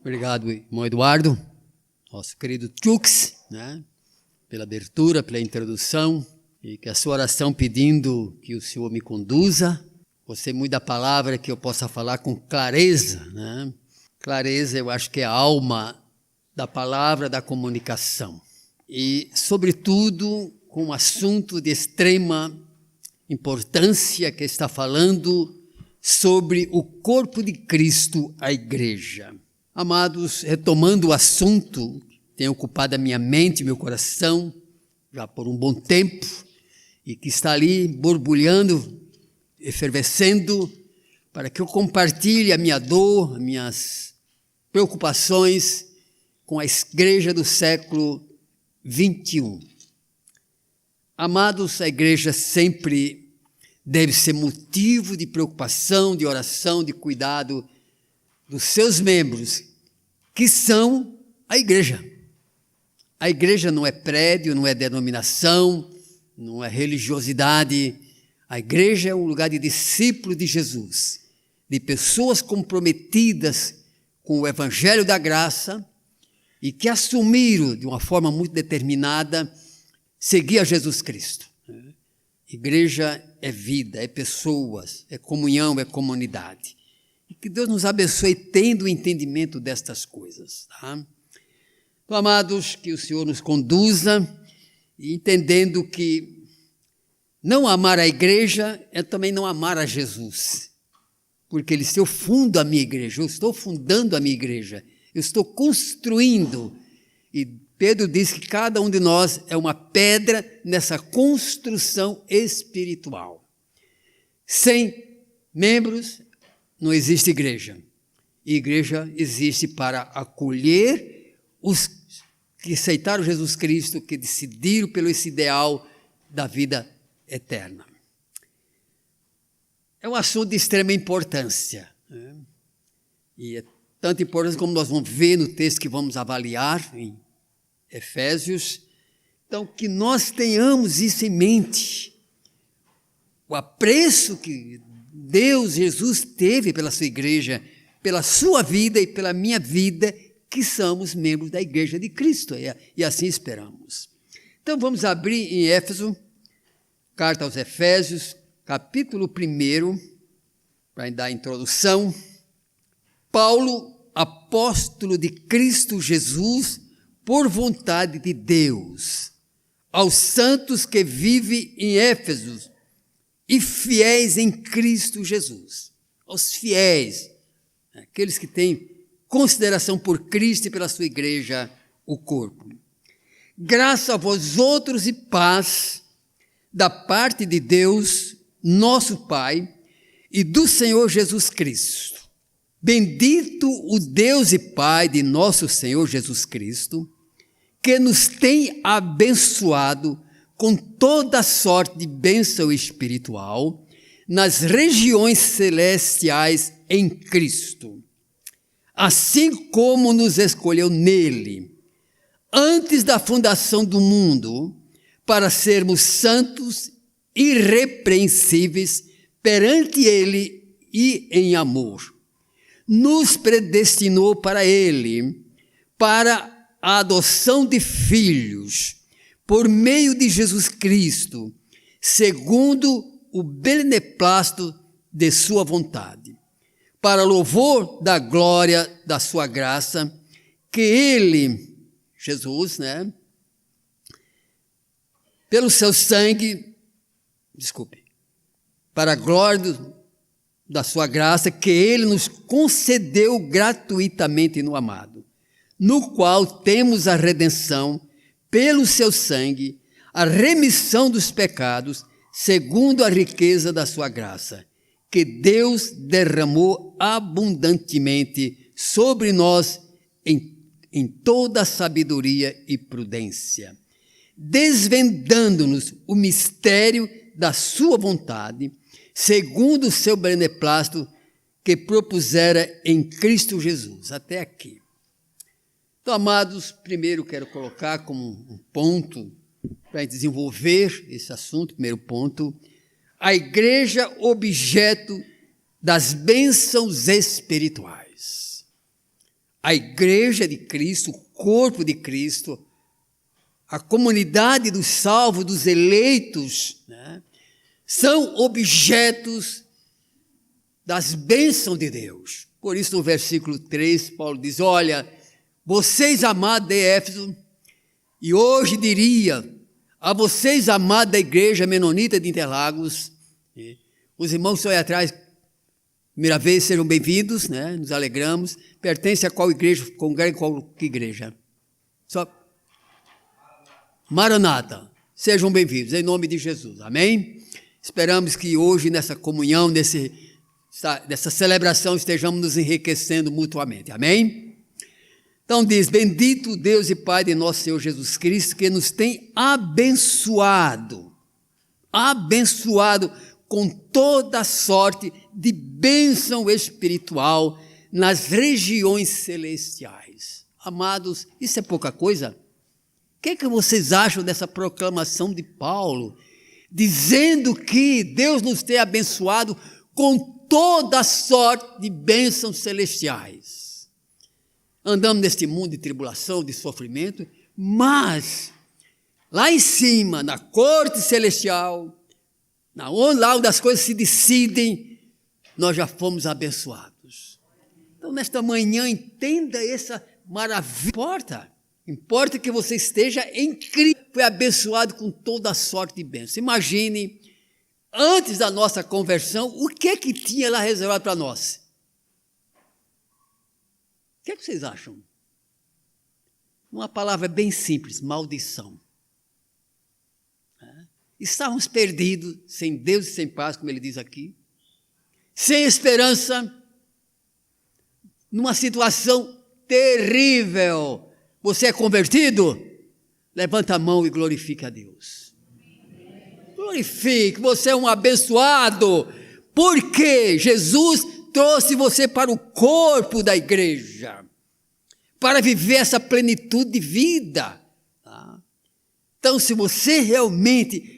Obrigado, irmão Eduardo, nosso querido Chux, né, pela abertura, pela introdução, e que a sua oração pedindo que o Senhor me conduza. Gostei muito da palavra, que eu possa falar com clareza, né? Clareza, eu acho que é a alma da palavra, da comunicação. E, sobretudo, com um assunto de extrema importância, que está falando sobre o corpo de Cristo, a igreja. Amados, retomando o assunto, tem ocupado a minha mente, meu coração, já por um bom tempo, e que está ali borbulhando, efervescendo, para que eu compartilhe a minha dor, as minhas preocupações com a igreja do século 21. Amados, a igreja sempre deve ser motivo de preocupação, de oração, de cuidado dos seus membros, que são a igreja. A igreja não é prédio, não é denominação, não é religiosidade. A igreja é um lugar de discípulos de Jesus, de pessoas comprometidas com o evangelho da graça e que assumiram de uma forma muito determinada seguir a Jesus Cristo. Igreja é vida, é pessoas, é comunhão, é comunidade. E que Deus nos abençoe tendo o entendimento destas coisas. Tá? Então, amados, que o Senhor nos conduza, e entendendo que não amar a igreja é também não amar a Jesus. Porque Ele, se eu fundo a minha igreja, eu estou fundando a minha igreja, eu estou construindo. E Pedro diz que cada um de nós é uma pedra nessa construção espiritual. Sem membros, não existe igreja. E igreja existe para acolher os que aceitaram Jesus Cristo, que decidiram pelo esse ideal da vida eterna. É um assunto de extrema importância, né? E é tanta importância como nós vamos ver no texto que vamos avaliar em Efésios. Então, que nós tenhamos isso em mente, o apreço que Deus, Jesus, teve pela sua igreja, pela sua vida e pela minha vida, que somos membros da igreja de Cristo, e assim esperamos. Então, vamos abrir em Éfeso, carta aos Efésios, capítulo 1, para dar a introdução. Paulo, apóstolo de Cristo Jesus, por vontade de Deus, aos santos que vivem em Éfeso e fiéis em Cristo Jesus. Aos fiéis, aqueles que têm consideração por Cristo e pela sua igreja, o corpo. Graça a vós outros e paz da parte de Deus, nosso Pai, e do Senhor Jesus Cristo. Bendito o Deus e Pai de nosso Senhor Jesus Cristo, que nos tem abençoado com toda sorte de bênção espiritual nas regiões celestiais em Cristo, assim como nos escolheu nele, antes da fundação do mundo, para sermos santos, irrepreensíveis perante ele e em amor. Nos predestinou para ele, para a adoção de filhos, por meio de Jesus Cristo, segundo o beneplácito de sua vontade, para louvor da glória da sua graça, que ele, Jesus, né, pelo seu sangue, para a glória da sua graça, que ele nos concedeu gratuitamente no amado, no qual temos a redenção, pelo seu sangue, a remissão dos pecados, segundo a riqueza da sua graça, que Deus derramou abundantemente sobre nós em toda sabedoria e prudência, desvendando-nos o mistério da sua vontade, segundo o seu beneplácito que propusera em Cristo Jesus. Até aqui. Então, amados, primeiro quero colocar como um ponto para desenvolver esse assunto, primeiro ponto, a igreja objeto das bênçãos espirituais. a igreja de Cristo, o corpo de Cristo, a comunidade dos salvos, dos eleitos, né, são objetos das bênçãos de Deus. Por isso, no versículo 3, Paulo diz, olha, vocês amados de Éfeso, e hoje diria a vocês amados da igreja menonita de Interlagos, os irmãos que estão aí atrás, primeira vez, sejam bem-vindos, né? Nos alegramos. Pertence a qual igreja? Congrega em qual igreja? Só Maranata. Sejam bem-vindos, em nome de Jesus. Amém? Esperamos que hoje, nessa comunhão, nessa celebração, estejamos nos enriquecendo mutuamente. Amém? Então diz, bendito Deus e Pai de nosso Senhor Jesus Cristo, que nos tem abençoado com toda sorte de bênção espiritual nas regiões celestiais. Amados, isso é pouca coisa? O que vocês acham dessa proclamação de Paulo, dizendo que Deus nos tem abençoado com toda sorte de bênçãos celestiais? Andamos neste mundo de tribulação, de sofrimento, mas lá em cima, na corte celestial, lá onde as coisas se decidem, nós já fomos abençoados. Então, nesta manhã, entenda essa maravilha. Importa que você esteja em Cristo, foi abençoado com toda a sorte de bênçãos. Imagine, antes da nossa conversão, o que tinha lá reservado para nós? O que vocês acham? Uma palavra bem simples, maldição. Estávamos perdidos, sem Deus e sem paz, como ele diz aqui, sem esperança, numa situação terrível. Você é convertido? Levanta a mão e glorifique a Deus. Glorifique, você é um abençoado, porque Jesus trouxe você para o corpo da igreja, para viver essa plenitude de vida. Então, se você realmente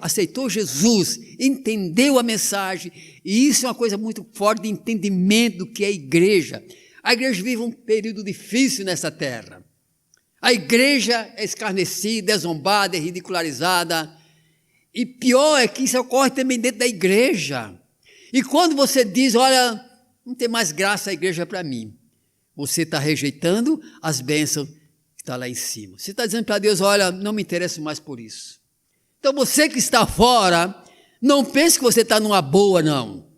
aceitou Jesus, entendeu a mensagem, e isso é uma coisa muito forte de entendimento do que é a igreja. A igreja vive um período difícil nessa terra. A igreja é escarnecida, é zombada, é ridicularizada, e pior é que isso ocorre também dentro da igreja. E quando você diz, olha, não tem mais graça a igreja para mim, você está rejeitando as bênçãos que estão lá em cima. Você está dizendo para Deus, olha, não me interesso mais por isso. Então você que está fora, não pense que você está numa boa, não.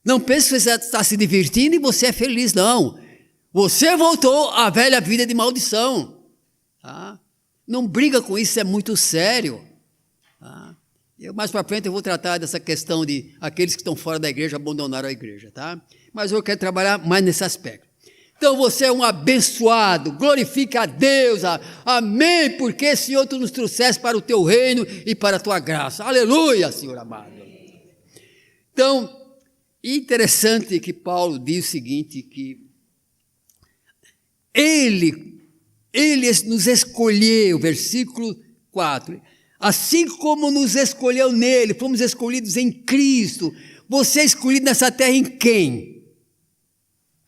Não pense que você está se divertindo e você é feliz, não. Você voltou à velha vida de maldição. Tá? Não briga com isso, é muito sério. Tá? Mais para frente eu vou tratar dessa questão de aqueles que estão fora da igreja abandonaram a igreja. Tá? Mas eu quero trabalhar mais nesse aspecto. Então você é um abençoado, glorifica a Deus, amém, porque Senhor, Tu nos trouxeste para o Teu reino e para a Tua graça, aleluia, Senhor amado. Então, interessante que Paulo diz o seguinte, que Ele nos escolheu, versículo 4, assim como nos escolheu nele, fomos escolhidos em Cristo. Você é escolhido nessa terra em quem?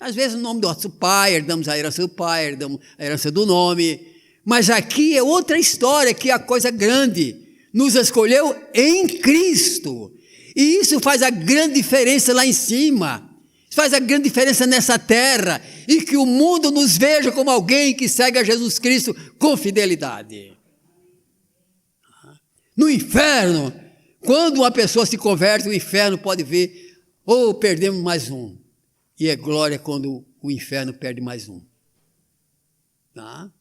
Às vezes o nome do nosso pai, herdamos a herança do pai, herdamos a herança do nome, mas aqui é outra história, que é a coisa grande, nos escolheu em Cristo, e isso faz a grande diferença lá em cima, faz a grande diferença nessa terra, e que o mundo nos veja como alguém que segue a Jesus Cristo com fidelidade. No inferno, quando uma pessoa se converte, o inferno pode ver, perdemos mais um. E é glória quando o inferno perde mais um. Tá?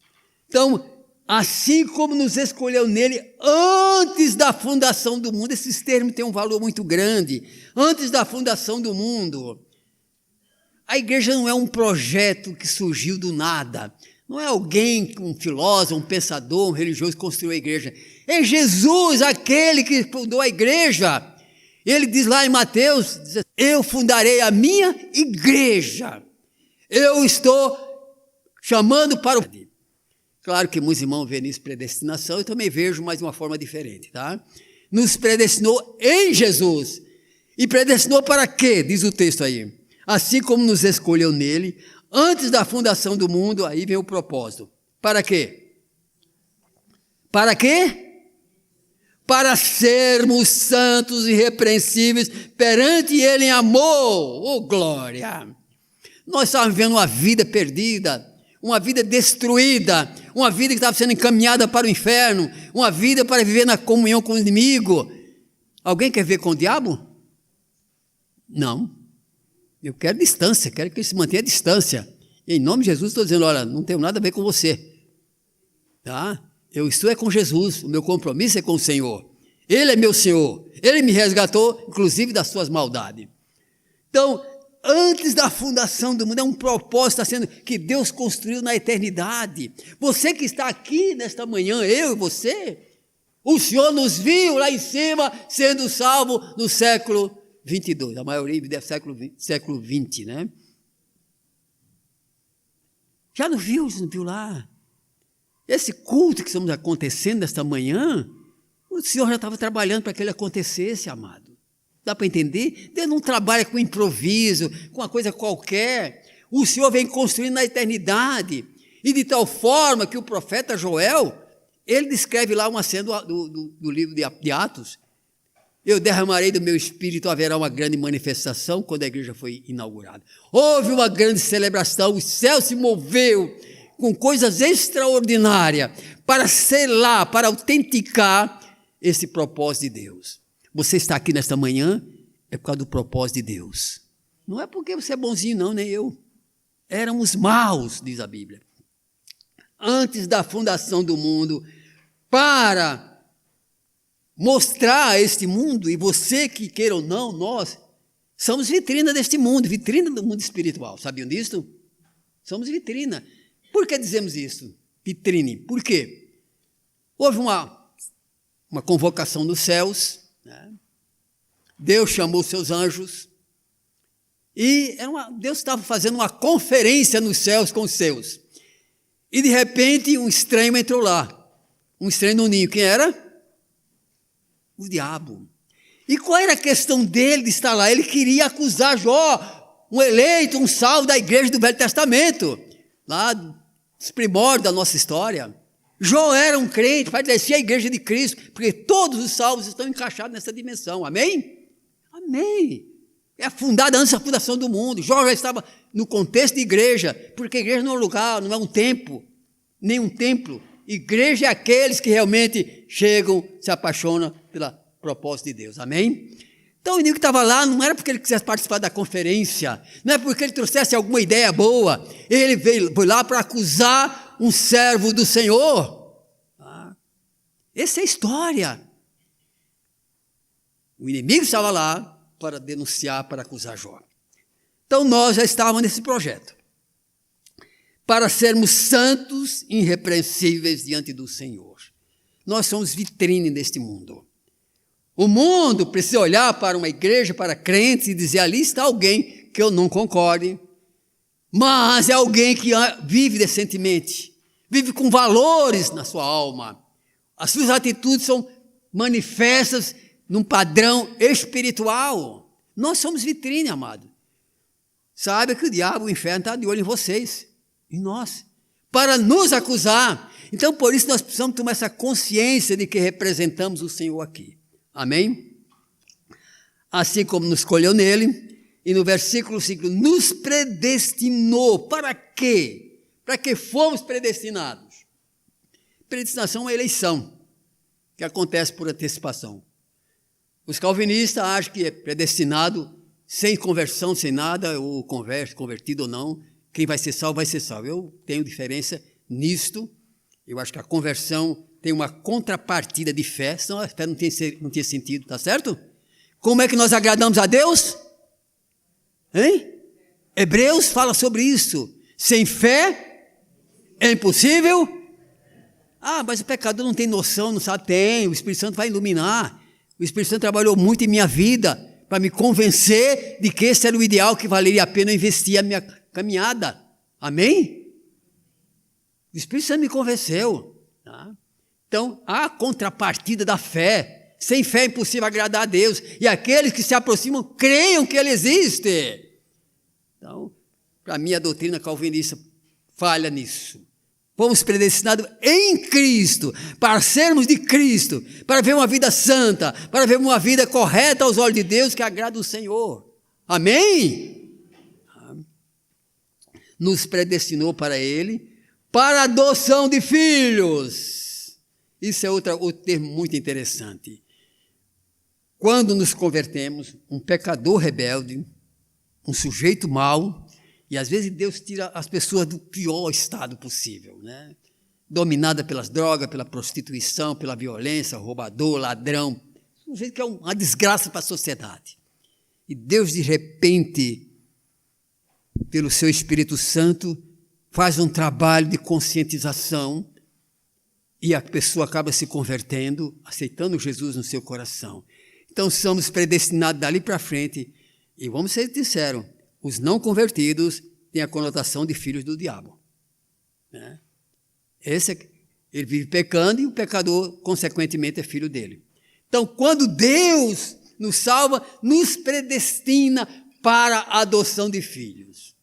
Então, assim como nos escolheu nele antes da fundação do mundo, esses termos têm um valor muito grande. Antes da fundação do mundo. A igreja não é um projeto que surgiu do nada. Não é alguém, um filósofo, um pensador, um religioso que construiu a igreja. É Jesus, aquele que fundou a igreja. Ele diz lá em Mateus, eu fundarei a minha igreja. Eu estou chamando para o... Claro que muitos irmãos veem nisso predestinação, eu também vejo, mas de uma forma diferente, tá? Nos predestinou em Jesus. E predestinou para quê? Diz o texto aí. Assim como nos escolheu nele, Antes da fundação do mundo, aí vem o propósito. Para quê? Para quê? Para sermos santos e irrepreensíveis perante Ele em amor. Oh, glória! Nós estávamos vivendo uma vida perdida, uma vida destruída, uma vida que estava sendo encaminhada para o inferno, uma vida para viver na comunhão com o inimigo. Alguém quer ver com o diabo? Não. Eu quero distância, quero que ele se mantenha à distância. Em nome de Jesus estou dizendo, olha, não tenho nada a ver com você. Tá? Eu estou com Jesus, o meu compromisso é com o Senhor. Ele é meu Senhor, Ele me resgatou, inclusive das suas maldades. Então, antes da fundação do mundo, é um propósito que Deus construiu na eternidade. Você que está aqui nesta manhã, eu e você, o Senhor nos viu lá em cima, sendo salvo no século 22, a maioria é século 20, né? Já não viu lá? Esse culto que estamos acontecendo nesta manhã, o Senhor já estava trabalhando para que ele acontecesse, amado. Dá para entender? Deus não trabalha com improviso, com uma coisa qualquer. O Senhor vem construindo na eternidade. E de tal forma que o profeta Joel, ele descreve lá uma cena do livro de Atos. Eu derramarei do meu espírito, haverá uma grande manifestação quando a igreja foi inaugurada. Houve uma grande celebração, o céu se moveu com coisas extraordinárias para selar, para autenticar esse propósito de Deus. Você está aqui nesta manhã, é por causa do propósito de Deus. Não é porque você é bonzinho não, nem eu. Éramos maus, diz a Bíblia. Antes da fundação do mundo, para mostrar a este mundo, e você que queira ou não, nós somos vitrina deste mundo, vitrina do mundo espiritual. Sabiam disso? Somos vitrina. Por que dizemos isso? Vitrine. Por quê? Houve uma convocação nos céus, né? Deus chamou seus anjos, e Deus estava fazendo uma conferência nos céus com os seus. E de repente um estranho entrou lá, um estranho no ninho. Quem era? O diabo. E qual era a questão dele de estar lá? Ele queria acusar Jó, um eleito, um salvo da igreja do Velho Testamento, lá dos primórdios da nossa história. Jó era um crente, pertencia à igreja de Cristo, porque todos os salvos estão encaixados nessa dimensão, amém? Amém. É fundada antes da fundação do mundo. Jó já estava no contexto de igreja, porque a igreja não é um lugar, não é um templo, nem um templo. Igreja é aqueles que realmente chegam, se apaixonam pelo propósito de Deus, amém? Então o inimigo que estava lá não era porque ele quisesse participar da conferência, não é porque ele trouxesse alguma ideia boa, ele foi lá para acusar um servo do Senhor. Essa é a história. O inimigo estava lá para denunciar, para acusar Jó. Então nós já estávamos nesse projeto, para sermos santos e irrepreensíveis diante do Senhor. Nós somos vitrine deste mundo. O mundo precisa olhar para uma igreja, para crentes e dizer, ali está alguém que eu não concorde, mas é alguém que vive decentemente, vive com valores na sua alma. As suas atitudes são manifestas num padrão espiritual. Nós somos vitrine, amado. Sabe que o diabo, o inferno está de olho em vocês, em nós, para nos acusar. Então, por isso, nós precisamos tomar essa consciência de que representamos o Senhor aqui. Amém? Assim como nos escolheu nele, e no versículo 5, nos predestinou. Para quê? Para que fomos predestinados. Predestinação é uma eleição, que acontece por antecipação. Os calvinistas acham que é predestinado, sem conversão, sem nada, ou convertido ou não, quem vai ser salvo, vai ser salvo. Eu tenho diferença nisto. Eu acho que a conversão tem uma contrapartida de fé, senão a fé não tem sentido, tá certo? Como é que nós agradamos a Deus? Hein? Hebreus fala sobre isso. Sem fé é impossível. Mas o pecador não tem noção, não sabe? Tem, o Espírito Santo vai iluminar. O Espírito Santo trabalhou muito em minha vida para me convencer de que esse era o ideal que valeria a pena investir a minha caminhada. Amém? O Espírito Santo me convenceu. Tá? Então, há a contrapartida da fé. Sem fé é impossível agradar a Deus. E aqueles que se aproximam, creiam que Ele existe. Então, Para mim, a doutrina calvinista falha nisso. Fomos predestinados em Cristo, para sermos de Cristo, para ver uma vida santa, para ver uma vida correta aos olhos de Deus, que agrada o Senhor. Amém? Nos predestinou para Ele, para a adoção de filhos. Isso é outro termo muito interessante. Quando nos convertemos, um pecador rebelde, um sujeito mau, e às vezes Deus tira as pessoas do pior estado possível, né? Dominada pelas drogas, pela prostituição, pela violência, roubador, ladrão, um jeito que é uma desgraça para a sociedade. E Deus, de repente, pelo seu Espírito Santo, faz um trabalho de conscientização e a pessoa acaba se convertendo, aceitando Jesus no seu coração. Então, somos predestinados dali para frente, e vamos ser sinceros, os não convertidos têm a conotação de filhos do diabo. Né? Ele vive pecando e o pecador, consequentemente, é filho dele. Então, quando Deus nos salva, nos predestina para a adoção de filhos.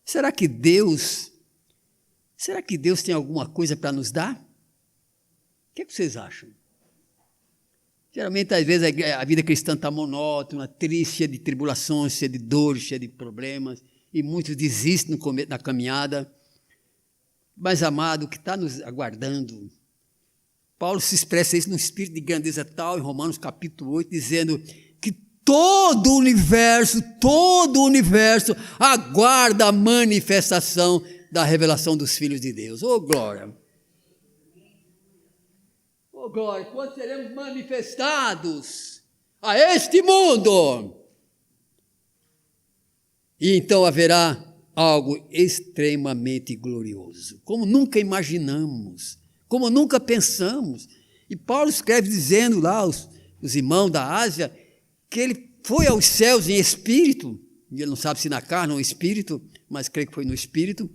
Será que Deus tem alguma coisa para nos dar? O que vocês acham? Geralmente, às vezes, a vida cristã está monótona, triste, cheia de tribulações, cheia de dores, cheia de problemas, e muitos desistem na caminhada. Mas, amado, o que está nos aguardando? Paulo se expressa isso no espírito de grandeza tal, em Romanos capítulo 8, dizendo que todo o universo aguarda a manifestação da revelação dos filhos de Deus. Oh, glória! Oh, glória! Quando seremos manifestados a este mundo? E então haverá algo extremamente glorioso, como nunca imaginamos, como nunca pensamos. E Paulo escreve dizendo lá aos irmãos da Ásia que ele foi aos céus em espírito, e ele não sabe se na carne ou no espírito, mas creio que foi no espírito.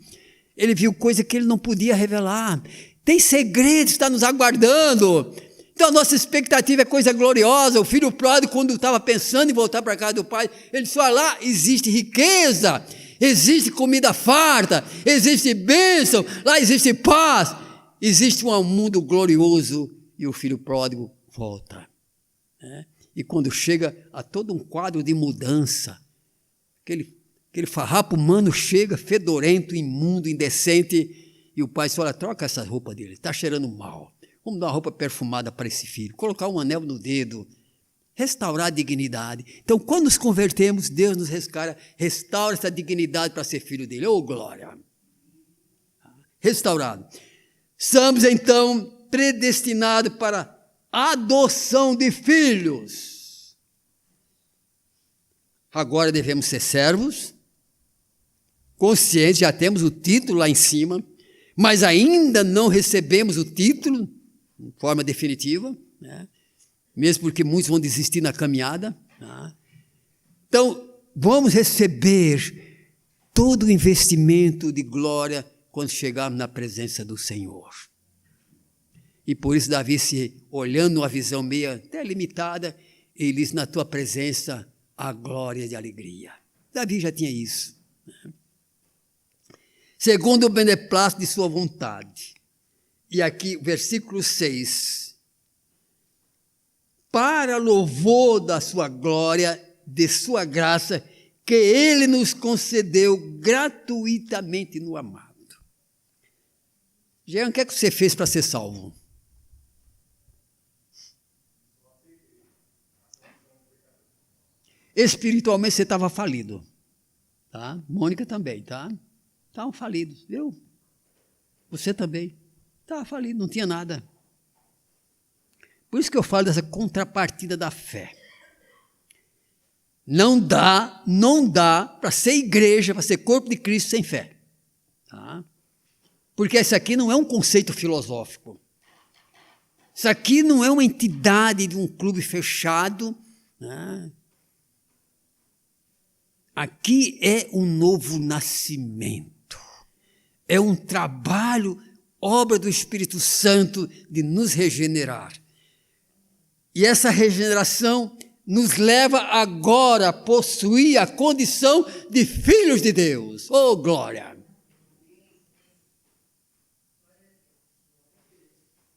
Ele viu coisa que ele não podia revelar. Tem segredos, está nos aguardando. Então a nossa expectativa é coisa gloriosa. O filho pródigo, quando estava pensando em voltar para a casa do pai, ele disse: olha, lá existe riqueza, existe comida farta, existe bênção, lá existe paz, existe um mundo glorioso. E o filho pródigo volta. Né? E quando chega a todo um quadro de mudança, aquele farrapo humano chega, fedorento, imundo, indecente, e o pai diz: olha, troca essa roupa dele, está cheirando mal. Vamos dar uma roupa perfumada para esse filho, colocar um anel no dedo, restaurar a dignidade. Então, quando nos convertemos, Deus nos restaura essa dignidade para ser filho dele. Oh, glória! Restaurado. Somos, então, predestinados para a adoção de filhos. Agora devemos ser servos, conscientes, já temos o título lá em cima, mas ainda não recebemos o título de forma definitiva, né? Mesmo porque muitos vão desistir na caminhada. Né? Então, vamos receber todo o investimento de glória quando chegarmos na presença do Senhor. E por isso Davi, se olhando uma visão meio até limitada, ele diz: na tua presença há glória e alegria. Davi já tinha isso. Né? Segundo o beneplácito de sua vontade. E aqui, versículo 6. Para louvor da sua glória, de sua graça, que ele nos concedeu gratuitamente no amado. Jean, o que é que você fez para ser salvo? Espiritualmente você estava falido. Tá? Mônica também, tá? Estavam falidos, viu? Você também. Estava falido, não tinha nada. Por isso que eu falo dessa contrapartida da fé. Não dá para ser igreja, para ser corpo de Cristo sem fé. Tá? Porque isso aqui não é um conceito filosófico. Isso aqui não é uma entidade de um clube fechado. Né? Aqui é um novo nascimento. É um trabalho, obra do Espírito Santo de nos regenerar. E essa regeneração nos leva agora a possuir a condição de filhos de Deus. Oh, glória!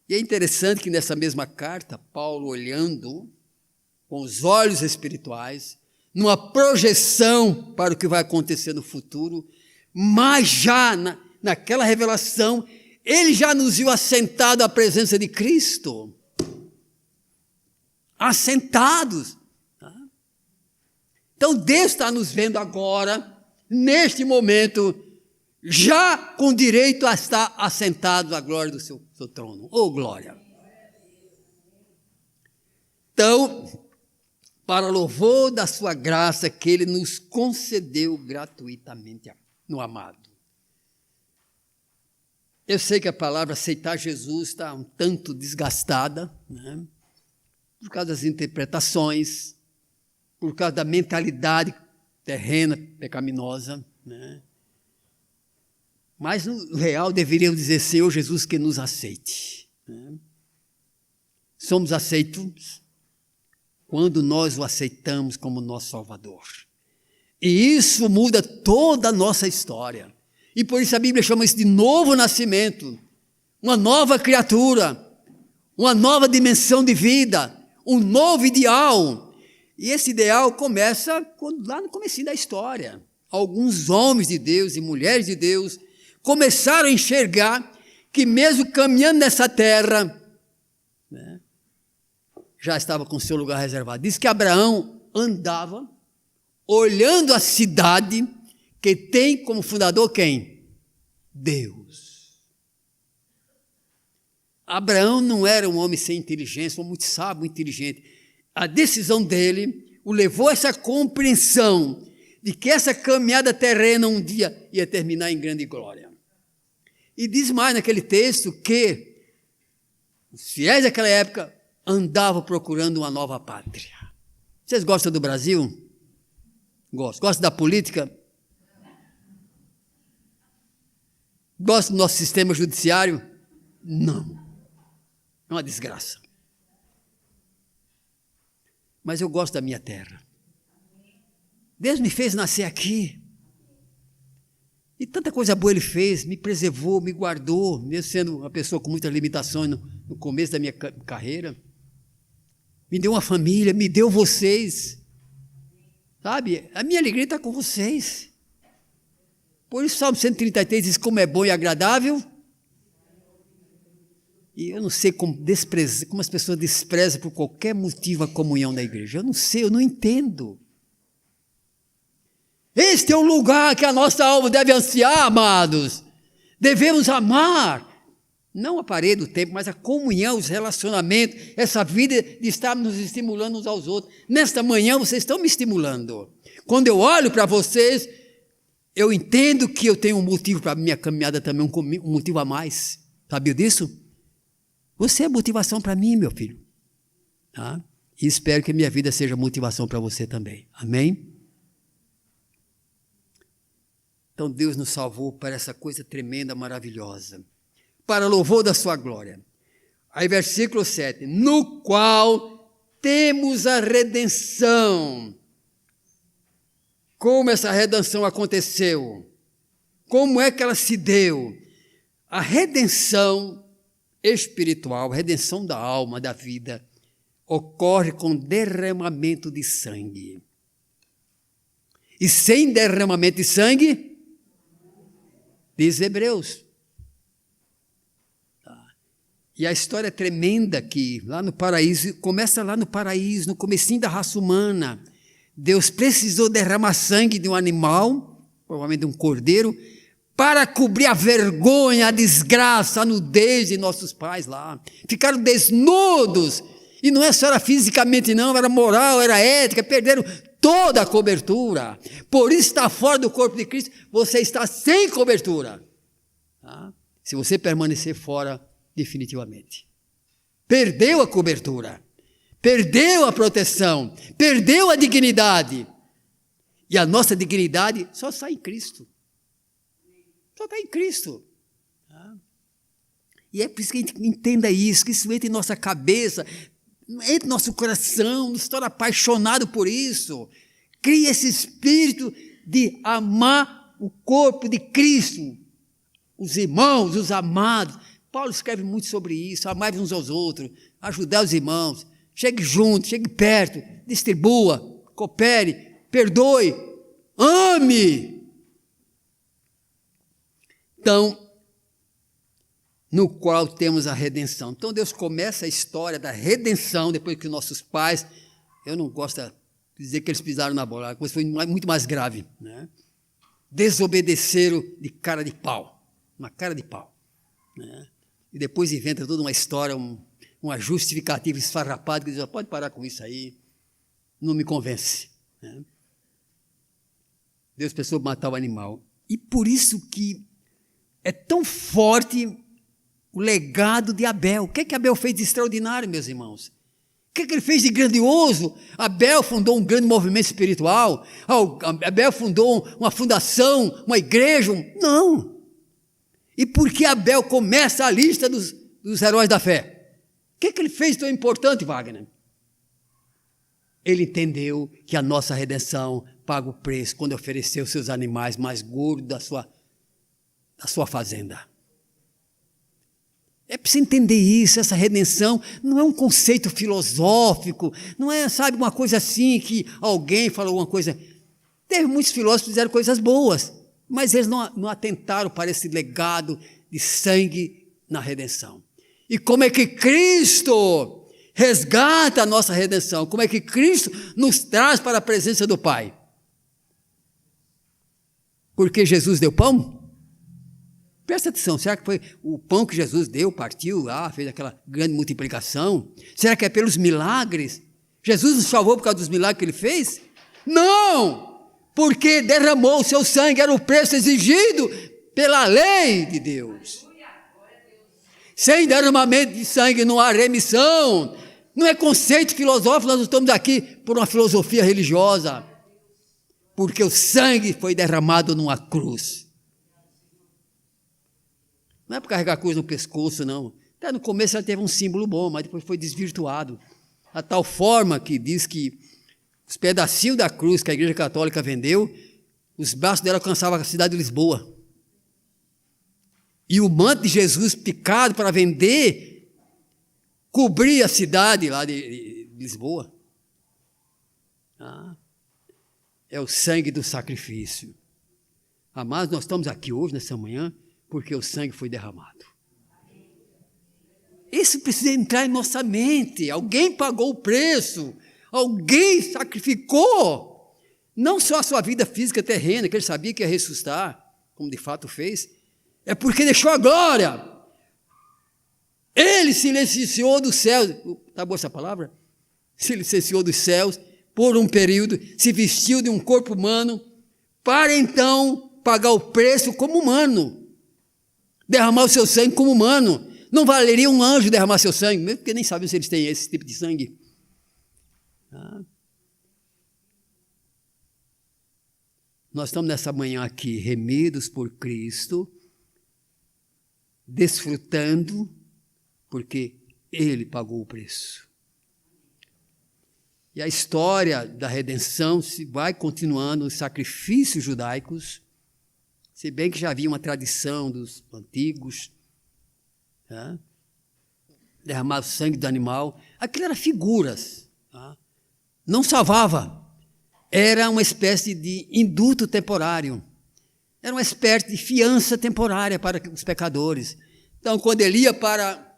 E é interessante que nessa mesma carta, Paulo, olhando com os olhos espirituais, numa projeção para o que vai acontecer no futuro, mas já naquela revelação, ele já nos viu assentado à presença de Cristo. Assentados. Então Deus está nos vendo agora, neste momento, já com direito a estar assentado à glória do seu trono. Oh, glória! Então, para louvor da sua graça que ele nos concedeu gratuitamente no amado. Eu sei que a palavra aceitar Jesus está um tanto desgastada, né? Por causa das interpretações, por causa da mentalidade terrena, pecaminosa, né? Mas no real deveríamos dizer, Senhor Jesus, que nos aceite, né? Somos aceitos quando nós o aceitamos como nosso Salvador. E isso muda toda a nossa história. E por isso a Bíblia chama isso de novo nascimento, uma nova criatura, uma nova dimensão de vida, um novo ideal. E esse ideal começa lá no comecinho da história. Alguns homens de Deus e mulheres de Deus começaram a enxergar que mesmo caminhando nessa terra, né, já estava com seu lugar reservado. Diz que Abraão andava olhando a cidade que tem como fundador quem? Deus. Abraão não era um homem sem inteligência, um homem muito sábio, muito inteligente. A decisão dele o levou a essa compreensão de que essa caminhada terrena um dia ia terminar em grande glória. E diz mais naquele texto que os fiéis daquela época andavam procurando uma nova pátria. Vocês gostam do Brasil? Gostam. Gostam da política? Gostam do nosso sistema judiciário? Não. É uma desgraça. Mas eu gosto da minha terra. Deus me fez nascer aqui. E tanta coisa boa Ele fez, me preservou, me guardou, mesmo sendo uma pessoa com muitas limitações no começo da minha carreira. Me deu uma família, me deu vocês. Sabe, a minha alegria está com vocês. Por isso o Salmo 133 diz como é bom e agradável. E eu não sei como as pessoas desprezam por qualquer motivo a comunhão da igreja. Eu não sei, eu não entendo. Este é o lugar que a nossa alma deve ansiar, amados. Devemos amar. Não a parede do tempo, mas a comunhão, os relacionamentos, essa vida de estar nos estimulando uns aos outros. Nesta manhã vocês estão me estimulando. Quando eu olho para vocês, eu entendo que eu tenho um motivo para a minha caminhada também, um motivo a mais. Sabia disso? Você é motivação para mim, meu filho. Tá? E espero que a minha vida seja motivação para você também. Amém? Então Deus nos salvou para essa coisa tremenda, maravilhosa. Para louvor da sua glória. Aí versículo 7. No qual temos a redenção. Como essa redenção aconteceu? Como é que ela se deu? A redenção espiritual, a redenção da alma, da vida, ocorre com derramamento de sangue. E sem derramamento de sangue, diz Hebreus. E a história é tremenda que lá no paraíso, começa lá no paraíso, no comecinho da raça humana. Deus precisou derramar sangue de um animal, provavelmente de um cordeiro, para cobrir a vergonha, a desgraça, a nudez de nossos pais lá. Ficaram desnudos. E não é só era fisicamente não, era moral, era ética, perderam toda a cobertura. Por isso está fora do corpo de Cristo, você está sem cobertura. Tá? Se você permanecer fora, definitivamente. Perdeu a cobertura, perdeu a proteção, perdeu a dignidade. E a nossa dignidade só está em Cristo. Só está em Cristo. Tá? E é preciso que a gente entenda isso, que isso entre em nossa cabeça. Entre no nosso coração, nos torna apaixonado por isso. Cria esse espírito de amar o corpo de Cristo, os irmãos, os amados. Paulo escreve muito sobre isso, amar uns aos outros, ajudar os irmãos, chegue junto, chegue perto, distribua, coopere, perdoe, ame. Então, no qual temos a redenção. Então Deus começa a história da redenção, depois que nossos pais, eu não gosto de dizer que eles pisaram na bola, a coisa foi muito mais grave, né? Desobedeceram de cara de pau, uma cara de pau, né? E depois inventa toda uma história, uma justificativa esfarrapada, que diz, pode parar com isso aí, não me convence, né? Deus pensou em matar o animal. E por isso que é tão forte o legado de Abel. O que Abel fez de extraordinário, meus irmãos? O que ele fez de grandioso? Abel fundou um grande movimento espiritual? Abel fundou uma fundação, uma igreja? Não. E por que Abel começa a lista dos heróis da fé? O que ele fez tão importante, Wagner? Ele entendeu que a nossa redenção paga o preço quando ofereceu seus animais mais gordos da sua fazenda. É preciso entender isso, essa redenção não é um conceito filosófico, não é, sabe, uma coisa assim que alguém falou uma coisa. Teve muitos filósofos que fizeram coisas boas, mas eles não atentaram para esse legado de sangue na redenção. E como é que Cristo resgata a nossa redenção? Como é que Cristo nos traz para a presença do Pai? Porque Jesus deu pão? Presta atenção, será que foi o pão que Jesus deu, partiu, fez aquela grande multiplicação? Será que é pelos milagres? Jesus nos salvou por causa dos milagres que ele fez? Não! Porque derramou o seu sangue, era o preço exigido pela lei de Deus. Sem derramamento de sangue não há remissão. Não é conceito filosófico, nós não estamos aqui por uma filosofia religiosa. Porque o sangue foi derramado numa cruz. Não é para carregar a cruz no pescoço, não. Até no começo ela teve um símbolo bom, mas depois foi desvirtuado. A tal forma que diz que os pedacinhos da cruz que a Igreja Católica vendeu, os braços dela alcançavam a cidade de Lisboa. E o manto de Jesus picado para vender, cobria a cidade lá de Lisboa. É o sangue do sacrifício. Amados, nós estamos aqui hoje, nessa manhã, porque o sangue foi derramado. Isso precisa entrar em nossa mente. Alguém pagou o preço, alguém sacrificou, não só a sua vida física terrena, que ele sabia que ia ressuscitar, como de fato fez, é porque deixou a glória. Ele se licenciou dos céus, está boa essa palavra? Se licenciou dos céus por um período, se vestiu de um corpo humano, para então pagar o preço como humano. Derramar o seu sangue como humano. Não valeria um anjo derramar seu sangue, mesmo porque nem sabem se eles têm esse tipo de sangue. Nós estamos nessa manhã aqui, remidos por Cristo, desfrutando, porque Ele pagou o preço. E a história da redenção se vai continuando nos sacrifícios judaicos, se bem que já havia uma tradição dos antigos, derramar o sangue do animal. Aquilo eram figuras, não salvava, era uma espécie de indulto temporário, era uma espécie de fiança temporária para os pecadores. Então, quando ele ia para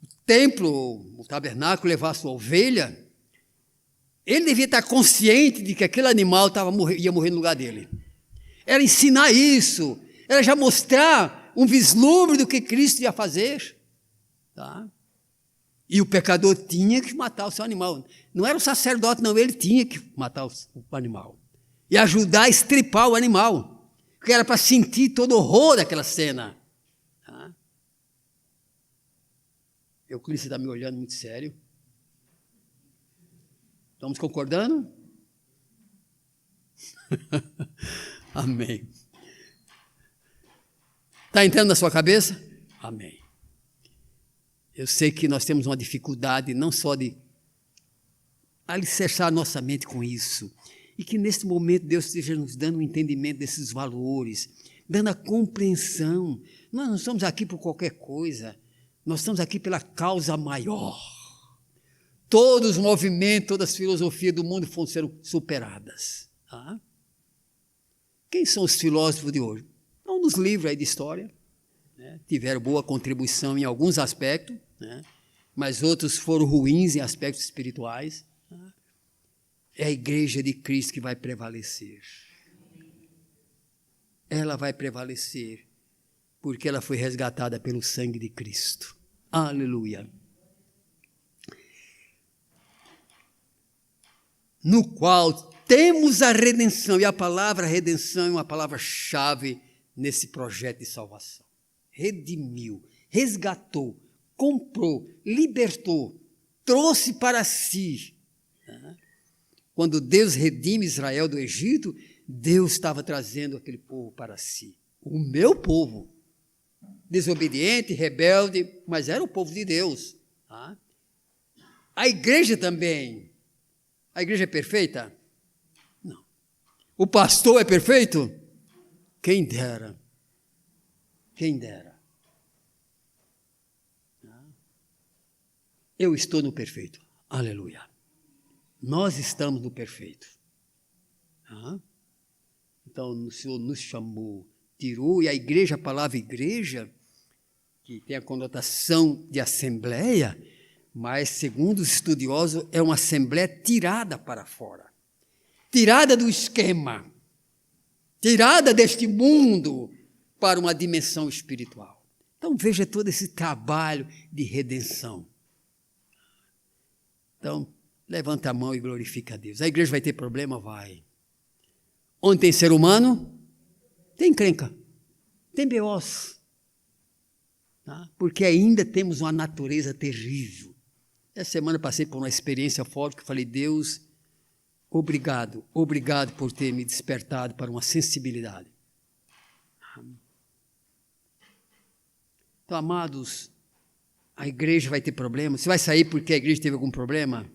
o templo, o tabernáculo, levar a sua ovelha, ele devia estar consciente de que aquele animal ia morrer no lugar dele. Era ensinar isso, era já mostrar um vislumbre do que Cristo ia fazer. E o pecador tinha que matar o seu animal. Não era o sacerdote, não, ele tinha que matar o animal. E ajudar a estripar o animal, porque era para sentir todo o horror daquela cena. Eu, Cristo, está me olhando muito sério. Estamos concordando? Amém. Está entrando na sua cabeça? Amém. Eu sei que nós temos uma dificuldade não só de alicerçar nossa mente com isso, e que neste momento Deus esteja nos dando um entendimento desses valores, dando a compreensão. Nós não estamos aqui por qualquer coisa, nós estamos aqui pela causa maior. Todos os movimentos, todas as filosofias do mundo serão superadas. Tá? Quem são os filósofos de hoje? Estão nos livros aí de história, né? Tiveram boa contribuição em alguns aspectos, né? Mas outros foram ruins em aspectos espirituais. Tá? É a igreja de Cristo que vai prevalecer. Ela vai prevalecer, porque ela foi resgatada pelo sangue de Cristo. Aleluia. No qual temos a redenção, e a palavra redenção é uma palavra-chave nesse projeto de salvação. Redimiu, resgatou, comprou, libertou, trouxe para si. Quando Deus redime Israel do Egito, Deus estava trazendo aquele povo para si. O meu povo, desobediente, rebelde, mas era o povo de Deus. A igreja também. A igreja é perfeita? Não. O pastor é perfeito? Quem dera. Quem dera. Eu estou no perfeito. Aleluia. Nós estamos no perfeito. Então, o Senhor nos chamou, tirou, e a igreja, a palavra igreja, que tem a conotação de assembleia, mas, segundo os estudiosos, é uma assembleia tirada para fora, tirada do esquema, tirada deste mundo para uma dimensão espiritual. Então, veja todo esse trabalho de redenção. Então, levanta a mão e glorifica a Deus. A igreja vai ter problema? Vai. Onde tem ser humano, tem encrenca, tem B.O.s. Tá? Porque ainda temos uma natureza terrível. Essa semana passei por uma experiência forte que falei, Deus, obrigado por ter me despertado para uma sensibilidade. Então, amados, a igreja vai ter problema. Você vai sair porque a igreja teve algum problema?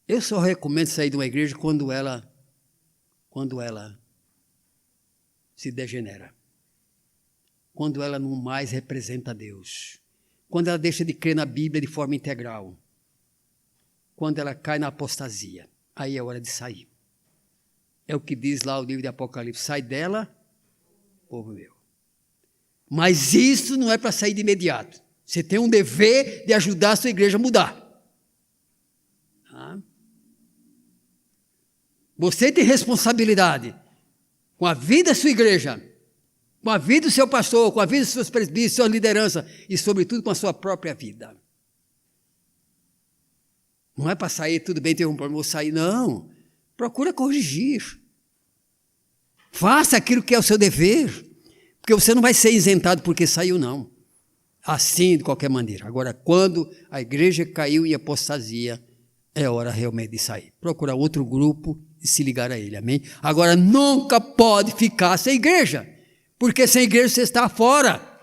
Eu só recomendo sair de uma igreja quando ela se degenera. Quando ela não mais representa Deus. Quando ela deixa de crer na Bíblia de forma integral. Quando ela cai na apostasia. Aí é hora de sair. É o que diz lá o livro de Apocalipse. Sai dela, povo meu. Mas isso não é para sair de imediato. Você tem um dever de ajudar a sua igreja a mudar. Você tem responsabilidade com a vida da sua igreja, com a vida do seu pastor, com a vida dos seus presbíteros, sua liderança e, sobretudo, com a sua própria vida. Não é para sair, tudo bem, teve um problema, vou sair. Não. Procura corrigir. Faça aquilo que é o seu dever. Porque você não vai ser isentado porque saiu, não. Assim, de qualquer maneira. Agora, quando a igreja caiu em apostasia, é hora realmente de sair. Procurar outro grupo e se ligar a ele, amém? Agora, nunca pode ficar sem igreja, porque sem igreja você está fora.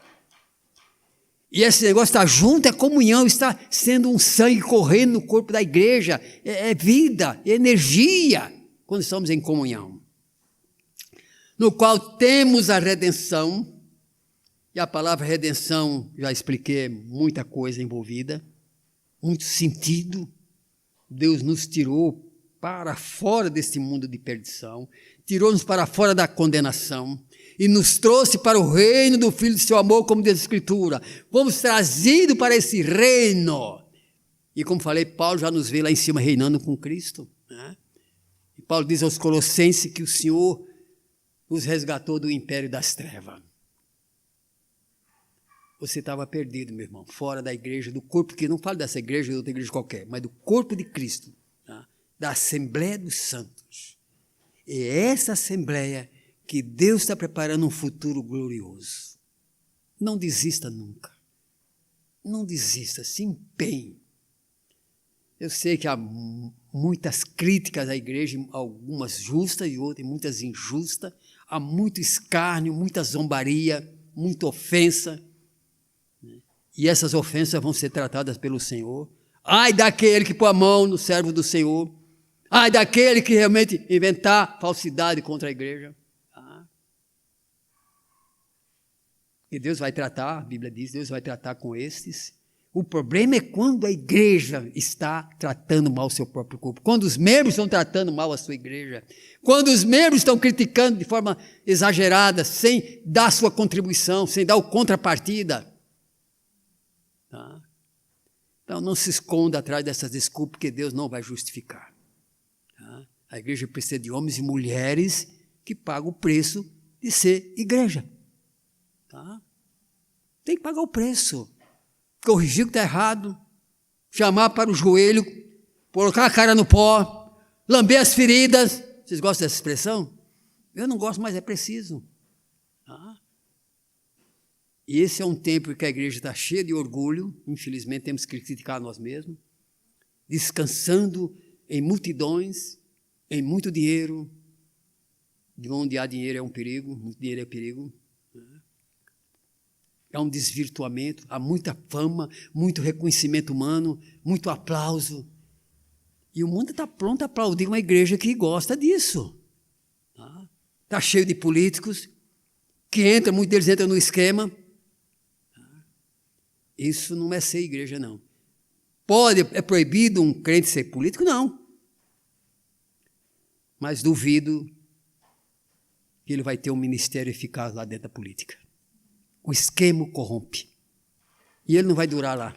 E esse negócio está junto, é comunhão, está sendo um sangue correndo no corpo da igreja, é vida, é energia, quando estamos em comunhão. No qual temos a redenção, e a palavra redenção, já expliquei, muita coisa envolvida, muito sentido. Deus nos tirou para fora deste mundo de perdição, tirou-nos para fora da condenação e nos trouxe para o reino do Filho de seu amor, como diz a Escritura. Fomos trazidos para esse reino. E como falei, Paulo já nos vê lá em cima reinando com Cristo. Né? E Paulo diz aos Colossenses que o Senhor nos resgatou do império das trevas. Você estava perdido, meu irmão, fora da igreja, do corpo, que não falo dessa igreja ou de outra igreja qualquer, mas do corpo de Cristo, tá? Da Assembleia dos Santos. E é essa Assembleia que Deus está preparando um futuro glorioso. Não desista nunca. Não desista, se empenhe. Eu sei que há muitas críticas à igreja, algumas justas e outras muitas injustas. Há muito escárnio, muita zombaria, muita ofensa. E essas ofensas vão ser tratadas pelo Senhor. Ai daquele que põe a mão no servo do Senhor. Ai daquele que realmente inventar falsidade contra a igreja. E Deus vai tratar, a Bíblia diz, Deus vai tratar com estes. O problema é quando a igreja está tratando mal o seu próprio corpo. Quando os membros estão tratando mal a sua igreja. Quando os membros estão criticando de forma exagerada, sem dar sua contribuição, sem dar o contrapartida. Tá? Então não se esconda atrás dessas desculpas, porque Deus não vai justificar. Tá? A igreja precisa de homens e mulheres que pagam o preço de ser igreja. Tá? Tem que pagar o preço. Corrigir o que está errado, chamar para o joelho, colocar a cara no pó, lamber as feridas. Vocês gostam dessa expressão? Eu não gosto, mas é preciso. Tá? E esse é um tempo em que a igreja está cheia de orgulho, infelizmente temos que criticar nós mesmos, descansando em multidões, em muito dinheiro. De onde há dinheiro é um perigo, muito dinheiro é perigo. É um desvirtuamento, há muita fama, muito reconhecimento humano, muito aplauso. E o mundo está pronto a aplaudir uma igreja que gosta disso. Está cheio de políticos, que entram, muitos deles entram no esquema. Isso não é ser igreja, não. É proibido um crente ser político? Não. Mas duvido que ele vai ter um ministério eficaz lá dentro da política. O esquema corrompe. E ele não vai durar lá.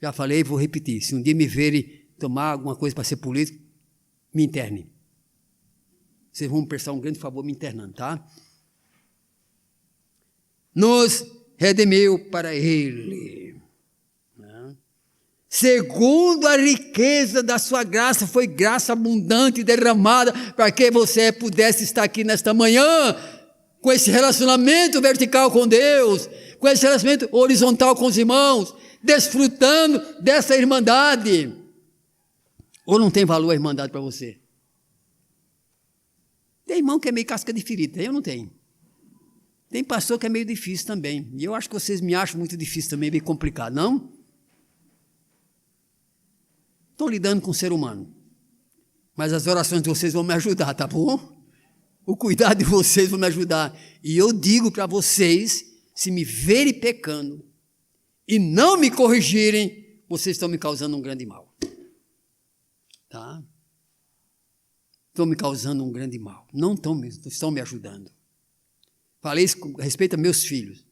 Já falei e vou repetir. Se um dia me verem tomar alguma coisa para ser político, me interne. Vocês vão me prestar um grande favor me internando, tá? Nos redimiu para Ele. Segundo a riqueza da sua graça, foi graça abundante derramada para que você pudesse estar aqui nesta manhã, com esse relacionamento vertical com Deus, com esse relacionamento horizontal com os irmãos, desfrutando dessa irmandade. Ou não tem valor a irmandade para você? Tem irmão que é meio casca de ferida, eu não tenho. Tem pastor que é meio difícil também, e eu acho que vocês me acham muito difícil também, meio complicado, não? Estou lidando com o ser humano, mas as orações de vocês vão me ajudar, tá bom? O cuidado de vocês vai me ajudar. E eu digo para vocês, se me verem pecando e não me corrigirem, vocês estão me causando um grande mal. Tá? Estão me causando um grande mal. Não estão me ajudando. Falei isso a respeito a meus filhos.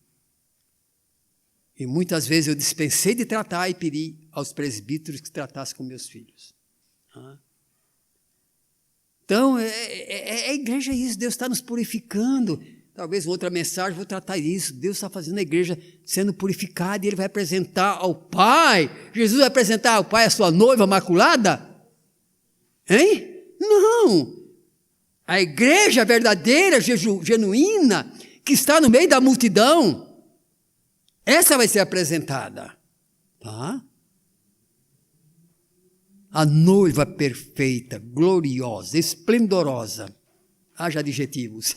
E muitas vezes eu dispensei de tratar e pedi aos presbíteros que tratassem com meus filhos. Tá? Então, a igreja é isso, Deus está nos purificando. Talvez outra mensagem, vou tratar isso. Deus está fazendo a igreja sendo purificada e Ele vai apresentar ao Pai. Jesus vai apresentar ao Pai a sua noiva maculada? Hein? Não. A igreja verdadeira, genuína, que está no meio da multidão, essa vai ser apresentada. Tá? A noiva perfeita, gloriosa, esplendorosa. Haja adjetivos.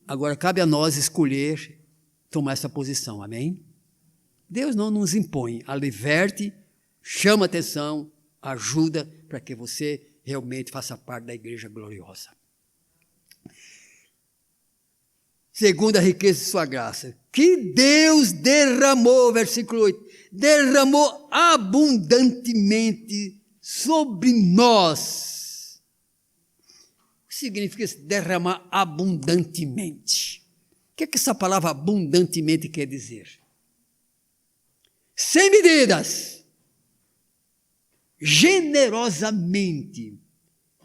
Agora, cabe a nós escolher tomar essa posição, amém? Deus não nos impõe, adverte, chama atenção, ajuda para que você realmente faça parte da igreja gloriosa. Segundo a riqueza de sua graça, que Deus derramou, versículo 8, derramou abundantemente sobre nós. O que significa derramar abundantemente? O que é que essa palavra abundantemente quer dizer? Sem medidas, generosamente,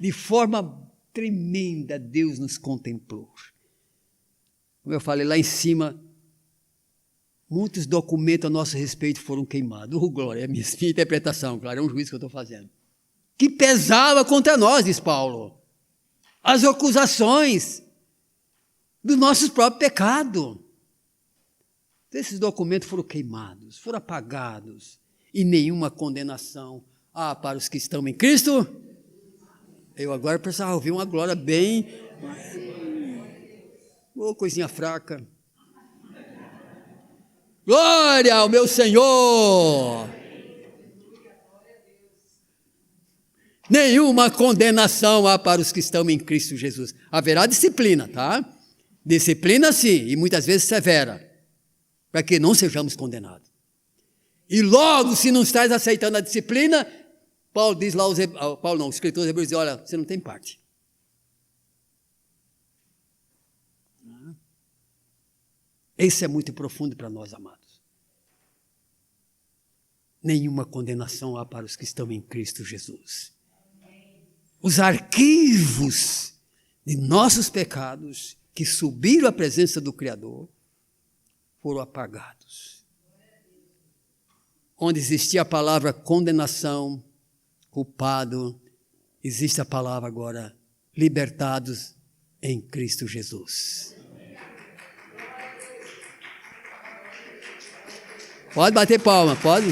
de forma tremenda, Deus nos contemplou. Como eu falei lá em cima, muitos documentos a nosso respeito foram queimados. Glória, é a minha interpretação, claro, é um juízo que eu estou fazendo. Que pesava contra nós, diz Paulo. As acusações dos nossos próprios pecados. Esses documentos foram queimados, foram apagados, e nenhuma condenação há para os que estão em Cristo. Eu agora precisava ouvir uma glória bem... coisinha fraca. Glória ao meu Senhor! Nenhuma condenação há para os que estão em Cristo Jesus. Haverá disciplina, tá? Disciplina sim, e muitas vezes severa, para que não sejamos condenados. E logo, se não estás aceitando a disciplina, Paulo diz lá, o escritor dos Hebreus diz, olha, você não tem parte. Esse é muito profundo para nós, amados. Nenhuma condenação há para os que estão em Cristo Jesus. Os arquivos de nossos pecados que subiram à presença do Criador foram apagados. Onde existia a palavra condenação, culpado, existe a palavra agora libertados em Cristo Jesus. Pode bater palma, pode?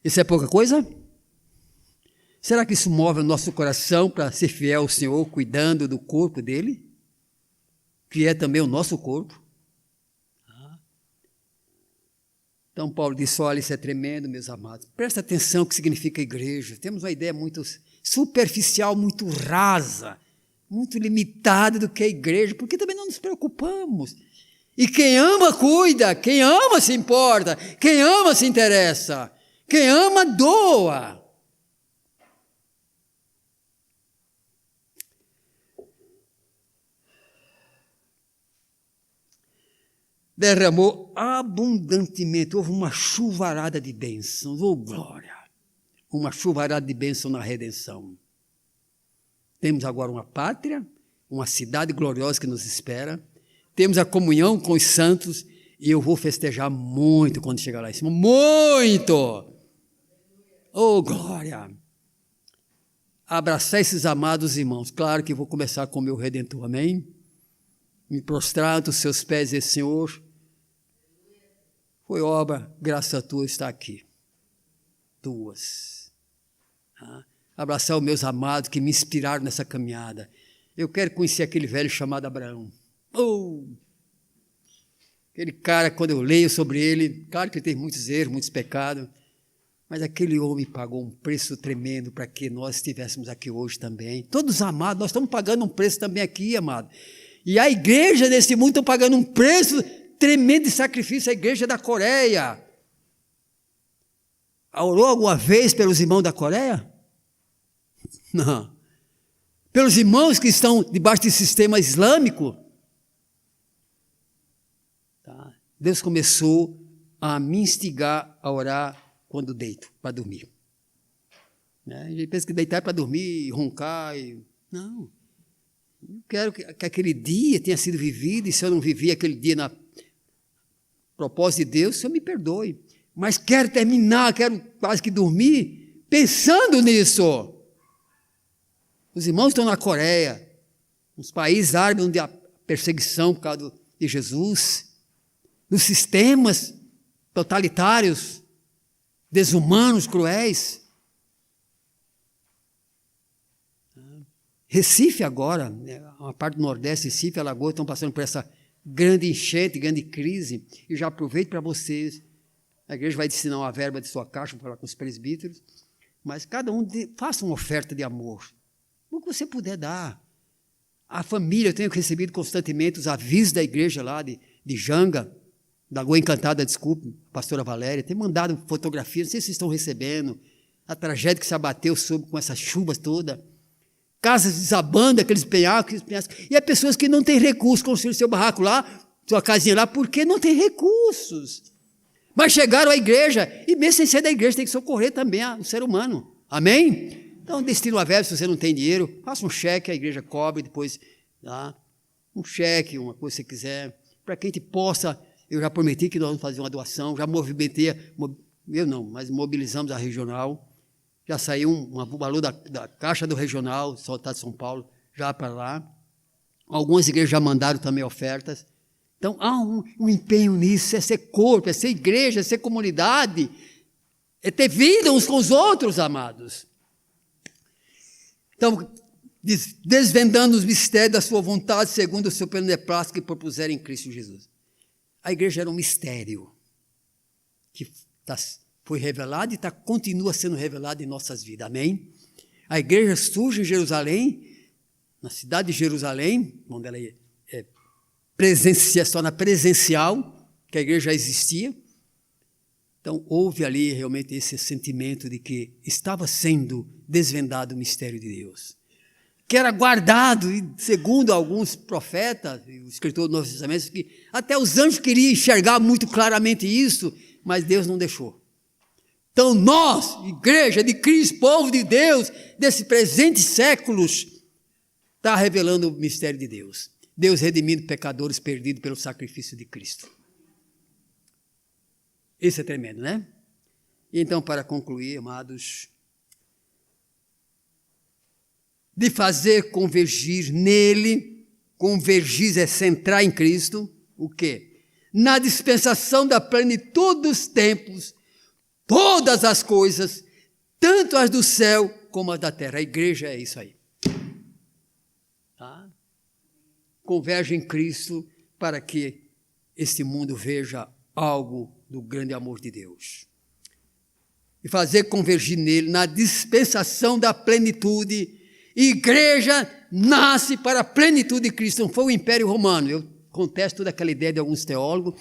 Isso é pouca coisa? Será que isso move o nosso coração para ser fiel ao Senhor, cuidando do corpo dele? Que é também o nosso corpo. Então Paulo disse, olha, isso é tremendo, meus amados. Presta atenção o que significa igreja. Temos uma ideia muito superficial, muito rasa, muito limitada do que é igreja, porque também não nos preocupamos. E quem ama, cuida. Quem ama, se importa. Quem ama, se interessa. Quem ama, doa. Derramou abundantemente, houve uma chuvarada de bênçãos, oh glória, uma chuvarada de bênçãos na redenção. Temos agora uma pátria, uma cidade gloriosa que nos espera, temos a comunhão com os santos, e eu vou festejar muito quando chegar lá em cima, muito! Oh glória! Abraçar esses amados irmãos, claro que vou começar com o meu Redentor, amém? Me prostrar aos seus pés e Senhor, foi obra, graça tua está aqui. Tuas. Abraçar os meus amados que me inspiraram nessa caminhada. Eu quero conhecer aquele velho chamado Abraão. Oh! Aquele cara, quando eu leio sobre ele, claro que ele tem muitos erros, muitos pecados, mas aquele homem pagou um preço tremendo para que nós estivéssemos aqui hoje também. Todos amados, nós estamos pagando um preço também aqui, amado. E a igreja desse mundo está pagando um preço tremendo de sacrifício, a igreja da Coreia. Orou alguma vez pelos irmãos da Coreia? Não. Pelos irmãos que estão debaixo de sistema islâmico? Tá. Deus começou a me instigar a orar quando deito, para dormir. A gente pensa que deitar é para dormir, roncar. Não. Eu quero que aquele dia tenha sido vivido, e se eu não vivi aquele dia na propósito de Deus, o Senhor me perdoe. Mas quero terminar, quero quase que dormir, pensando nisso. Os irmãos estão na Coreia, nos países árabes onde há perseguição por causa de Jesus, nos sistemas totalitários, desumanos, cruéis. Recife agora, uma parte do Nordeste, Recife, Alagoas, estão passando por essa grande enchente, grande crise. E já aproveito para vocês, a igreja vai destinar uma verba de sua caixa para falar com os presbíteros, mas cada um faça uma oferta de amor, o que você puder dar. A família, eu tenho recebido constantemente os avisos da igreja lá de Janga, da Lagoa Encantada, desculpe, pastora Valéria, tem mandado fotografias, não sei se vocês estão recebendo, a tragédia que se abateu com essas chuvas todas, casas desabando, aqueles penhascos, e há pessoas que não têm recursos, construíram seu barraco lá, sua casinha lá, porque não tem recursos. Mas chegaram à igreja, e mesmo sem ser da igreja, tem que socorrer também o ser humano. Amém? Então, destina uma verba, se você não tem dinheiro, faça um cheque, a igreja cobre, depois dá um cheque, uma coisa que você quiser, para que a gente possa, eu já prometi que nós vamos fazer uma doação, já movimentei, eu não, mas mobilizamos a regional, já saiu um valor da caixa do regional, Estado de São Paulo, já para lá. Algumas igrejas já mandaram também ofertas. Então, há um empenho nisso, é ser corpo, é ser igreja, é ser comunidade, é ter vida uns com os outros, amados. Então, desvendando os mistérios da sua vontade, segundo o seu beneplácito que propuseram em Cristo Jesus. A igreja era um mistério que foi revelado e continua sendo revelado em nossas vidas. Amém? A igreja surge em Jerusalém, na cidade de Jerusalém, onde ela só na presencial, que a igreja já existia. Então, houve ali realmente esse sentimento de que estava sendo desvendado o mistério de Deus, que era guardado, e segundo alguns profetas, o escritor do Novo Testamento, que até os anjos queriam enxergar muito claramente isso, mas Deus não deixou. Então nós, igreja de Cristo, povo de Deus, desses presentes séculos, está revelando o mistério de Deus. Deus redimindo pecadores perdidos pelo sacrifício de Cristo. Isso é tremendo, né? E então, para concluir, amados, de fazer convergir nele, convergir é centrar em Cristo, o quê? Na dispensação da plenitude dos tempos, todas as coisas, tanto as do céu como as da terra. A igreja é isso aí. Tá? Converge em Cristo para que este mundo veja algo do grande amor de Deus. E fazer convergir nele, na dispensação da plenitude. Igreja nasce para a plenitude de Cristo. Não foi o Império Romano. Eu contesto toda aquela ideia de alguns teólogos,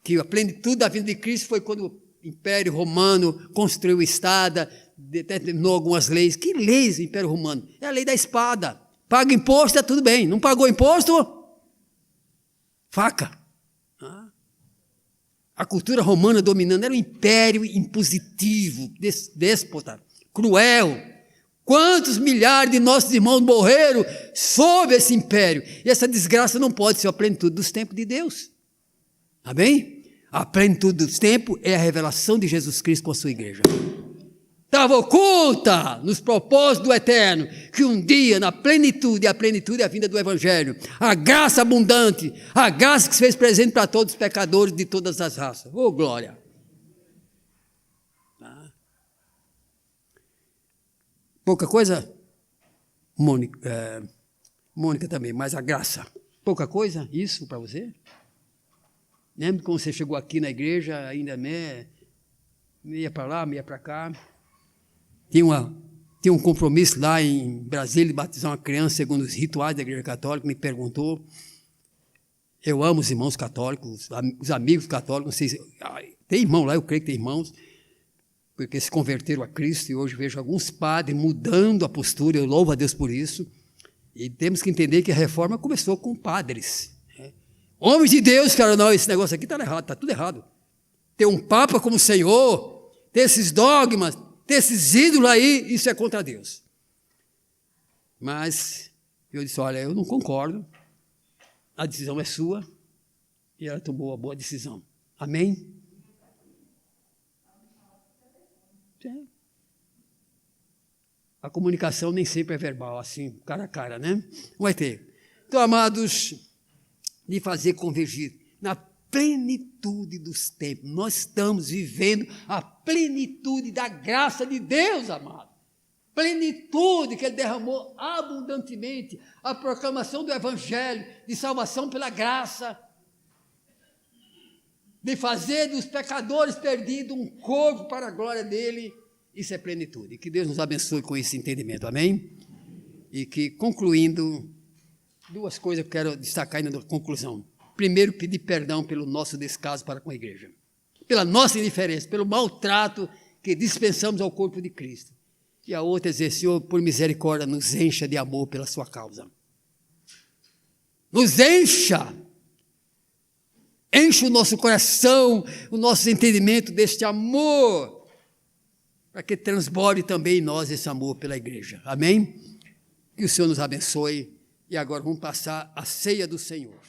que a plenitude da vida de Cristo foi quando o Império Romano construiu estada, determinou algumas leis. Que leis do Império Romano? É a lei da espada. Paga imposto, é tudo bem. Não pagou imposto? Faca. A cultura romana dominando era um império impositivo, déspota, cruel. Quantos milhares de nossos irmãos morreram sob esse império? E essa desgraça não pode ser a plenitude dos tempos de Deus. Amém? A plenitude dos tempos é a revelação de Jesus Cristo com a sua igreja. Estava oculta nos propósitos do Eterno, que um dia, na plenitude, a plenitude é a vinda do Evangelho, a graça abundante, a graça que se fez presente para todos os pecadores de todas as raças. Oh, glória! Pouca coisa? Mônica também, mas a graça. Pouca coisa? Isso para você? Lembra quando você chegou aqui na igreja, ainda meia para lá, meia para cá? Tinha um compromisso lá em Brasília de batizar uma criança segundo os rituais da igreja católica, me perguntou. Eu amo os irmãos católicos, os amigos católicos, não sei se, tem irmão lá, eu creio que tem irmãos, porque se converteram a Cristo, e hoje vejo alguns padres mudando a postura, eu louvo a Deus por isso, e temos que entender que a reforma começou com padres. Homens de Deus, cara, não, esse negócio aqui está errado, está tudo errado. Ter um papa como Senhor, ter esses dogmas, ter esses ídolos aí, isso é contra Deus. Mas eu disse, olha, eu não concordo, a decisão é sua, e ela tomou a boa decisão. Amém? A comunicação nem sempre é verbal, assim, cara a cara, né? Vai ter. Então, amados, de fazer convergir na plenitude dos tempos. Nós estamos vivendo a plenitude da graça de Deus, amado. Plenitude que Ele derramou abundantemente. A proclamação do Evangelho de salvação pela graça. De fazer dos pecadores perdidos um corpo para a glória dEle. Isso é plenitude. Que Deus nos abençoe com esse entendimento. Amém? E que, concluindo, duas coisas que eu quero destacar ainda na conclusão. Primeiro, pedir perdão pelo nosso descaso para com a igreja. Pela nossa indiferença, pelo maltrato que dispensamos ao corpo de Cristo. E a outra é dizer, Senhor, por misericórdia, nos encha de amor pela sua causa. Nos encha. Enche o nosso coração, o nosso entendimento deste amor, para que transborde também em nós esse amor pela igreja. Amém? Que o Senhor nos abençoe. E agora vamos passar a ceia do Senhor.